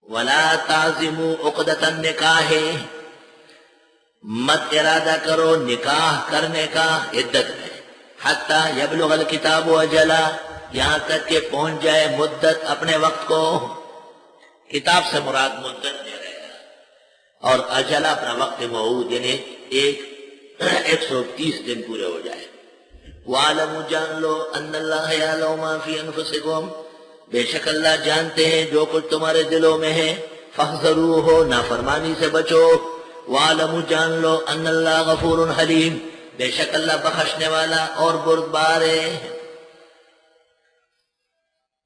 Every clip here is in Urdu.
ولا تعزموا عقدۃ النکاح، مت ارادہ کرو نکاح کرنے کا عدت میں، حتی یبلغ الکتاب اجلا، یہاں تک کہ پہنچ جائے مدت اپنے وقت کو. کتاب سے مراد مدت نہیں رہے گا، اور اجلا اپنا وقت موعود، یعنی 130 دن پورے ہو جائے. وَعَلَمُوا، جان لو، ان اللہ یعلم ما فی انفسکم، بے شک اللہ جانتے ہیں جو کچھ تمہارے دلوں میں ہے. فاحذروہ، نافرمانی سے بچو. وَعَلَمُوا، جان لو، ان اللہ غفور حلیم، بے شک اللہ بخشنے والا اور بردبار ہے.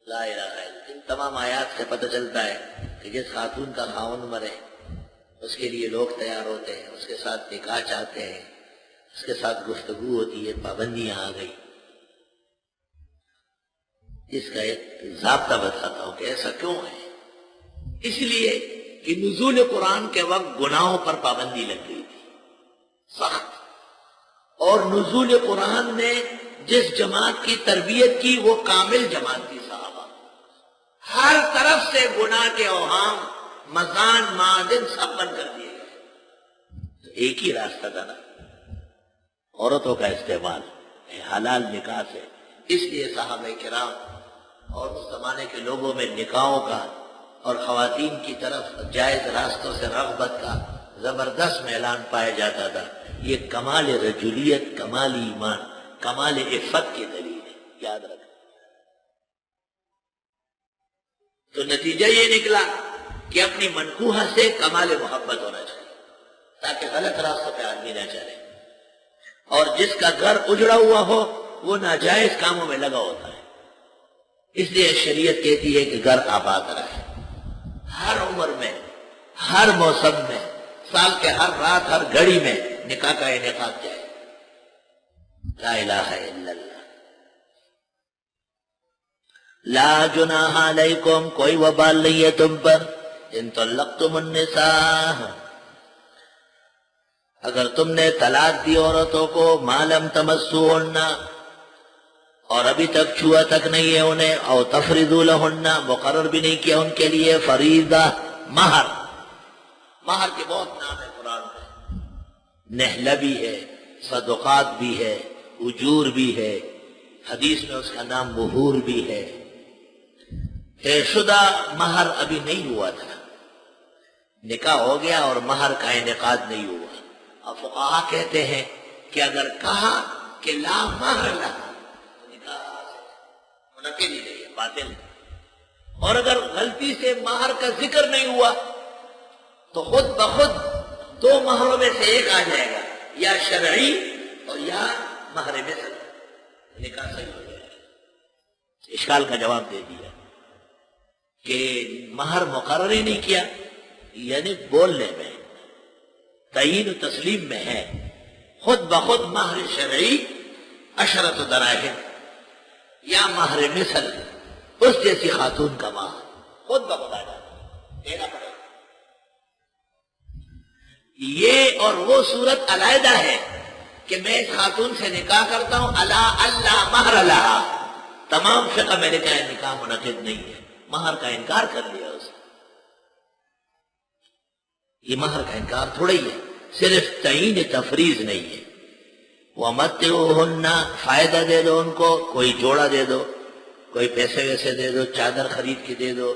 لا الہ الا اللہ. ان تمام آیات سے پتہ چلتا ہے کہ جس خاتون کا خاوند مرے اس کے لیے لوگ تیار ہوتے ہیں، اس کے ساتھ نکاح چاہتے ہیں، اس کے ساتھ گفتگو ہوتی ہے، پابندیاں آ گئی. اس کا ایک ضابطہ بتاتا ہوں کہ ایسا کیوں ہے. اس لیے کہ نزول قرآن کے وقت گناہوں پر پابندی لگ گئی تھی سخت، اور نزول قرآن نے جس جماعت کی تربیت کی وہ کامل جماعت تھی صحابہ. ہر طرف سے گناہ کے اوہام، مزان، معادن سب بند کر دیے گئے. تو ایک ہی راستہ تھا نا، عورتوں کا استعمال حلال نکاح سے. اس لیے صحابہ کرام اور اس زمانے کے لوگوں میں نکاحوں کا اور خواتین کی طرف جائز راستوں سے رغبت کا زبردست میلان پایا جاتا تھا. یہ کمال رجولیت، کمال ایمان، کمال عفت کی دلیل ہے، یاد رکھیں. تو نتیجہ یہ نکلا کہ اپنی منکوحہ سے کمال محبت ہونا چاہیے تاکہ غلط راستوں پہ آدمی نہ چلے. اور جس کا گھر اجڑا ہوا ہو وہ ناجائز کاموں میں لگا ہوتا ہے. اس لیے شریعت کہتی ہے کہ گھر آباد رہے، ہر عمر میں، ہر موسم میں، سال کے ہر رات، ہر گھڑی میں نکاح کا انعقاد جائے. لا الہ الا اللہ. لا جناح علیکم، کوئی وبال نہیں ہے تم پر، ان طلقتم النساء، اگر تم نے طلاق دی عورتوں کو، ما لم تمسوہن، اور ابھی تک چھوا تک نہیں ہے انہیں، او تفریضوا لہن، مقرر بھی نہیں کیا ان کے لیے فریضہ، مہر. مہر کے بہت نام ہے قرآن میں، نہلہ بھی ہے، صدقات بھی ہے، اجور بھی ہے، حدیث میں اس کا نام مہور بھی ہے. طے شدہ مہر ابھی نہیں ہوا تھا، نکاح ہو گیا اور مہر کا انعقاد نہیں ہوا. اب فقہا کہتے ہیں کہ اگر کہا کہ لا مہر لہا، نکاح منعقد ہی نہیں ہے، باطل ہے. اور اگر غلطی سے مہر کا ذکر نہیں ہوا تو خود بخود دو مہروں میں سے ایک آ جائے گا، یا شرعی اور یا مہر مثل، نکاح صحیح ہو جائے گا. اشکال کا جواب دے دیا کہ مہر مقرر ہی نہیں کیا، یعنی بولنے میں، تعیین و تسلیم میں ہے. خود بخود مہر شرعی 10 دراہم یا مہر مثل اس جیسی خاتون کا مہر خود بخود آ جاتا، دینا پڑے گا. یہ اور وہ صورت علیحدہ ہے کہ میں اس خاتون سے نکاح کرتا ہوں اللہ مہر لہا، تمام فقہ میں نے کہا نکاح منعقد نہیں ہے، مہر کا انکار کر دیا اس نے. یہ مہر کا انکار تھوڑا ہی ہے، صرف تعین تفریض نہیں ہے. وَمَتِّعُوهُنَّ، فائدہ دے دو ان کو، کوئی جوڑا دے دو، کوئی پیسے ویسے دے دو، چادر خرید کے دے دو،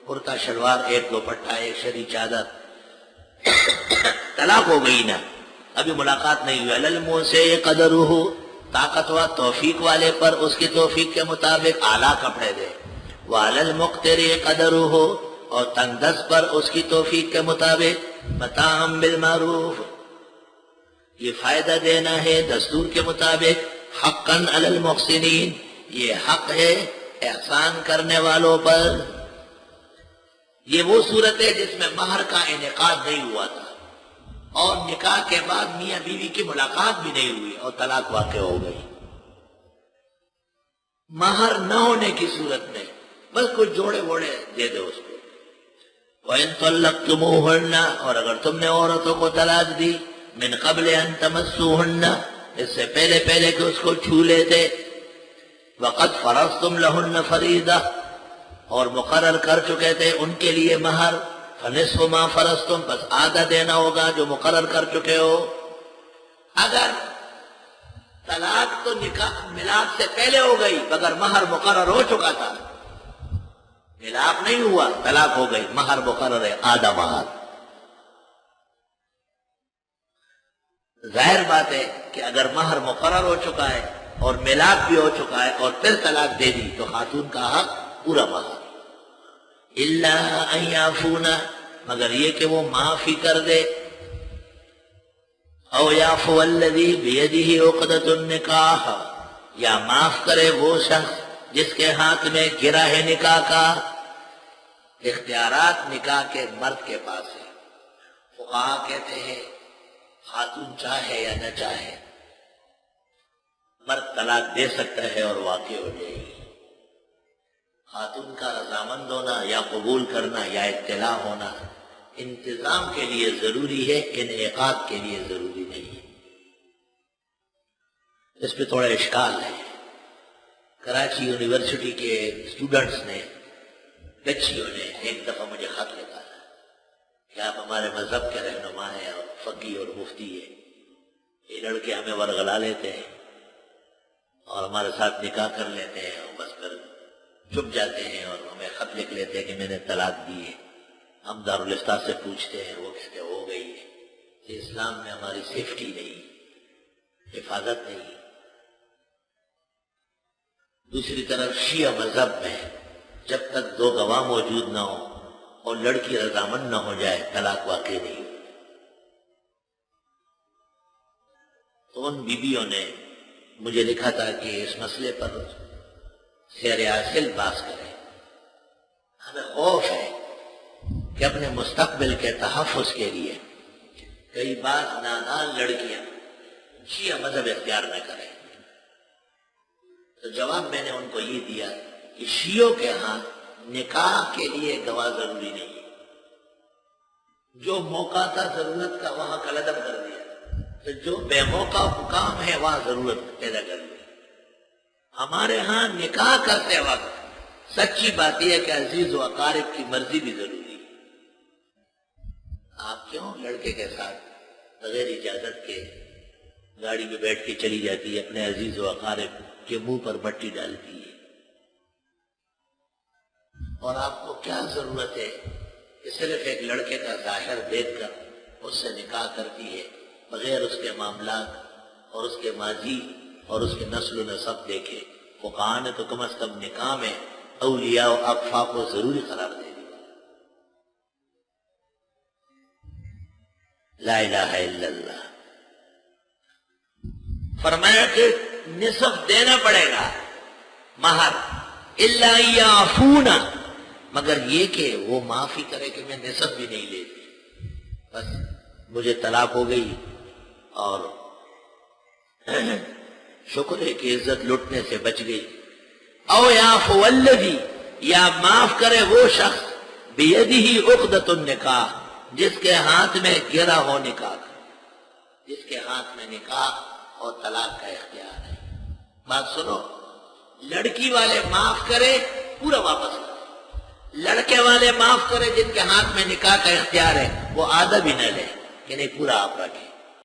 کرتا شلوار، ایک دوپٹہ، ایک شری چادر. طلاق ہو گئی نا، ابھی ملاقات نہیں ہوئی. عَلَى الْمُوسِعِ قَدَرُهُ، طاقت و توفیق والے پر اس کی توفیق کے مطابق اعلیٰ کپڑے دے. وَعَلَى الْمُقْتِرِ قَدَرُهُ، اور تنگ دست پر اس کی توفیق کے مطابق متاعًا بالمعروف، یہ فائدہ دینا ہے دستور کے مطابق. حقاً علی المحسنین، یہ حق ہے احسان کرنے والوں پر. یہ وہ صورت ہے جس میں مہر کا انعقاد نہیں ہوا تھا اور نکاح کے بعد میاں بیوی کی ملاقات بھی نہیں ہوئی اور طلاق واقع ہو گئی. مہر نہ ہونے کی صورت میں بس کچھ جوڑے ووڑے دے دو اس کو. وَإِن طَلَّقْتُمُوهُنَّ، اور اگر تم نے عورتوں کو طلاق دی، من قبل ان تمسوهن، اس سے پہلے کہ اس کو چھو لیتے، وَقَدْ فَرَضْتُمْ لَهُنَّ فَرِيضَةً، اور مقرر کر چکے تھے ان کے لیے مہر، فنصف ما فرضتم، بس آدھا دینا ہوگا جو مقرر کر چکے ہو۔ اگر طلاق تو نکاح ملاپ سے پہلے ہو گئی مگر مہر مقرر ہو چکا تھا، ملاپ نہیں ہوا طلاق ہو گئی، مہر مقرر ہے آدھا مہر۔ ظاہر بات ہے کہ اگر مہر مقرر ہو چکا ہے اور ملاپ بھی ہو چکا ہے اور پھر طلاق دے دی تو خاتون کا حق پورا مہر۔ الا ان یعفونا، مگر یہ کہ وہ معافی کر دے، او یعفو الذی بیدہ عقدۃ النکاح، یا معاف کرے وہ شخص جس کے ہاتھ میں گرہ ہے نکاح کا۔ اختیارات نکاح کے مرد کے پاس ہے۔ فقہا کہتے ہیں خاتون چاہے یا نہ چاہے مرد طلاق دے سکتا ہے اور واقع ہو جائے گی۔ خاتون کا رضامند ہونا یا قبول کرنا یا اطلاع ہونا انتظام کے لیے ضروری ہے، انعقاد کے لیے ضروری نہیں ہے۔ اس پہ تھوڑا اشکال ہے۔ کراچی یونیورسٹی کے اسٹوڈنٹس نے، بچیوں نے ایک دفعہ مجھے خط لکھا تھا کہ آپ ہمارے مذہب کے رہنما ہیں اور فقیہ اور مفتی ہیں، یہ لڑکے ہمیں ورغلا لیتے ہیں اور ہمارے ساتھ نکاح کر لیتے ہیں اور بس پھر چھپ جاتے ہیں اور ہمیں خط لکھ لیتے ہیں کہ میں نے طلاق دی ہے۔ ہم دارالفتہ سے پوچھتے ہیں، وہ کہتے ہو گئی ہے۔ کہ اسلام میں ہماری سیفٹی نہیں، حفاظت نہیں۔ دوسری طرف شیعہ مذہب میں جب تک دو گواہ موجود نہ ہو اور لڑکی رضامند نہ ہو جائے طلاق واقع نہیں ہو۔ تو ان بیویوں نے مجھے لکھا تھا کہ اس مسئلے پر سیر حاصل باز کریں، ہمیں خوف ہے کہ اپنے مستقبل کے تحفظ کے لیے کئی بار نادان لڑکیاں شیعہ مذہب اختیار نہ کریں۔ تو جواب میں نے ان کو یہ دیا کہ شیعوں کے ہاں نکاح کے لیے گواہ ضروری نہیں ہے، جو موقع تھا ضرورت کا وہاں قلعدم کر دیا، تو جو بے موقع حکام ہے وہاں ضرورت پیدا کر دی۔ ہمارے ہاں نکاح کرتے وقت سچی بات یہ ہے کہ عزیز و اقارب کی مرضی بھی ضروری ہے۔ آپ کیوں لڑکے کے ساتھ بغیر اجازت کے گاڑی میں بیٹھ کے چلی جاتی ہے، اپنے عزیز و اقارب کے منہ پر مٹی ڈالتی ہے؟ اور آپ کو کیا ضرورت ہے کہ صرف ایک لڑکے کا ظاہر دیکھ کر اس سے نکاح کرتی ہے بغیر اس کے معاملات اور اس کے ماضی اور اس کے نسل و نسب دیکھے؟ فقہا نے تو کم از کم نکاح میں اولیاء و اقفا کو ضروری قرار دے دیا۔ لا الہ الا اللہ۔ فرمایا کہ نصف دینا پڑے گا مہر، الا یعفونا، مگر یہ کہ وہ معافی کرے کہ میں نصف بھی نہیں لیتی، بس مجھے طلاق ہو گئی اور شکر ہے کہ عزت لٹنے سے بچ گئی۔ او یعفو الذی، یا معاف کرے وہ شخص بیدہ عقدۃ النکاح، جس کے ہاتھ میں گرا ہو نکاح، جس کے ہاتھ میں نکاح اور طلاق کا اختیار ہے۔ بات سنو، لڑکی والے معاف کرے پورا واپس کرے، لڑکے والے معاف کرے جن کے ہاتھ میں نکاح کا اختیار ہے وہ آدھا بھی نہ لے کہ نہیں پورا آپ رکھیں۔